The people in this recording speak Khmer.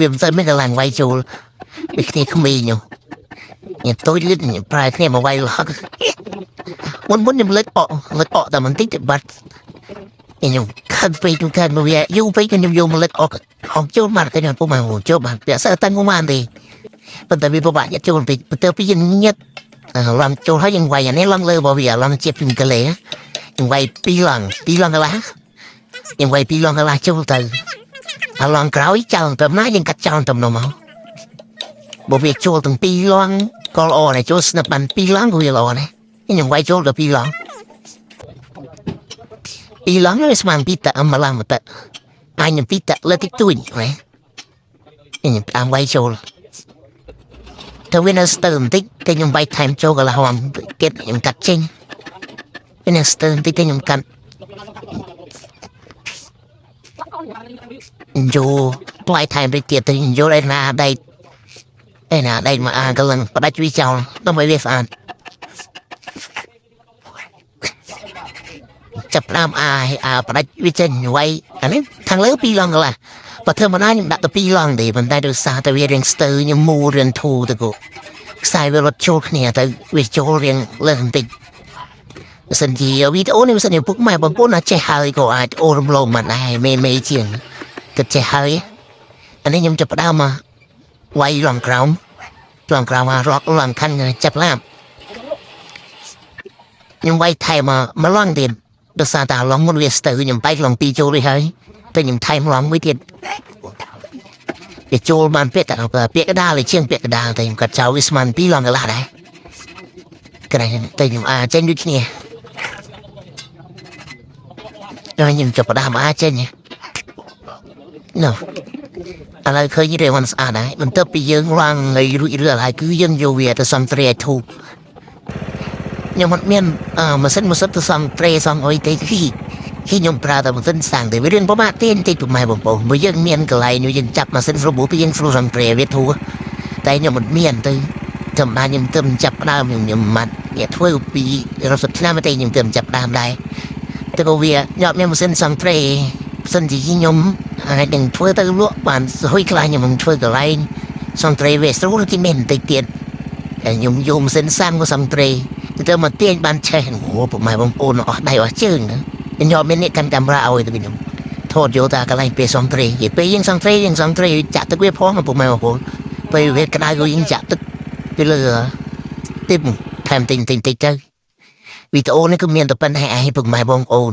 វាមិនសូវមានកន្លែងវាយចូលដូចគ្នាក្មេងនោះញ៉ាំតូចលិតប្រែគ្នាមកវាយឡោះមុនខ្ញុំលើកអកតែបន្តិចទៅបាត់ខ្ញុំខាត់ពេកខ្ញុំខាត់មកវាយូរពេកខ្ញុំយកមកលើកអកចូលមកខ្ញុំពុំមកចូលបានតែសើតាំងមកទេប៉ុន្តែវាពិបាកចូលពេកទៅពីញ៉ាត់ឡំចូលហើយយើងវាយអានេះឡំលើរបស់វាឡំជាតិពីកលេយើងវាយ2ឡងកន្លះយើងវាយ2ឡងកន្លះចូលទៅឡងក្រោយចោលទៅណាយើងកាត់ចោលទៅនោះមកបើវាចូលទាំង2ឡងក៏ល្អដែរចូលស្និទ្ធបាន2ឡងក៏វាល្អដែរខ្ញុំវាយចូលដល់2ឡងវាស្មានពីតអមឡងមកតអញពីតលើតិចទួយណាខ្ញុំតាមវាយចូលទៅវានៅស្ទើរបន្តិចតែខ្ញុំវាយថែមចូលកន្លះទៀតខ្ញុំកាត់ចេញវានៅស្ទើរបន្តិចតែខ្ញុំកាត់យកផ្លែថែមទៅទៀតទៅយកឯណាដៃមកអាកលឹងផ្ដាច់វាចោលដើម្បីវាស្អាតចាប់ដើមផ្ដាច់វាចេញវាយអានេះខាងលើ2ឡងកន្លះបើធ្វើមកណាខ្ញុំដាក់ទៅ2ឡងទេប៉ុន្តែដោយសារតែវារៀងស្ទើរខ្ញុំមូលរៀងធូរទៅក៏ខ្សែវារត់ចូលគ្នាទៅវាចូលរៀងលើបន្តិចបើសិនជាវីដេអូនេះបើសិនជាពុកម៉ែបងប្អូនអាចចេះហើយក៏អាចអូរំលងមិនដែរមេជាងគិតចេះហើយអានេះខ្ញុំចាប់ដើមមកវាយឡងក្រោមមករកឡងខាន់ចាប់ឡាបខ្ញុំវាយថែមមកឡងទៀតដោយសារតែឡងមុនវាស្ទើរខ្ញុំបែកឡង2ចូលរួចហើយតែខ្ញុំថែមឡងមួយទៀតវាចូលបានពាក់កដាលជាងពាក់កដាលតែខ្ញុំកាត់ចោលវាស្មាន2ឡងកន្លះដែរក្រែងតែខ្ញុំចេញដូចគ្នាហើយខ្ញុំចាប់ដើមចេញនោះឥឡូវឃើញរៀងមិនស្អាតដែរបន្ទាប់ពីយើងរងឲ្យរួចរាល់ហើយគឺយើងយកវាទៅសំត្រីឲ្យធូបខ្ញុំអត់មានម៉ាស៊ីនទៅសំត្រីសំអុយទេខ្ញុំប្រើតែម៉ាស៊ីនសាំងតែវារៀងប្រមាថទេបន្តិចប្រហែលបងប្អូនបើយើងមានកន្លែងនេះយើងចាប់ម៉ាស៊ីនស្រូបពីយើងស្រូបសំត្រីវាធូបតែខ្ញុំអត់មានទៅចាំបានខ្ញុំទៅចាប់ដើមខ្ញុំម៉ាត់វាធ្វើពី10ឆ្នាំទេខ្ញុំទៅចាប់ដើមដែរទៅក៏វាយកមានម៉ាស៊ីនសំត្រីសិនជាខ្ញុំអាចនឹងធ្វើទៅលក់បានស្រួយខ្លាំងខ្ញុំធ្វើកន្លែងសំត្រីវាស្រួលគេមានបន្តិចទៀតខ្ញុំយកម៉ាស៊ីនសាំក៏សំត្រីទៅមកទាញបានឆេះអូពុកម៉ែបងប្អូនអស់ដៃអស់ជើងខ្ញុំមាននេះកាន់កាមេរ៉ាឲ្យទៅខ្ញុំថតយកតាកន្លែងពេលសំត្រីនិយាយពេលយើងសំត្រីចាក់ទឹកវាផងពុកម៉ែបងប្អូនពេលវាក្តៅយើងចាក់ទឹកពីលើទីថែមតិចទៅវីដេអូនេះគឺមានតែប៉ុណ្ណេះឯងពុកម៉ែបងប្អូន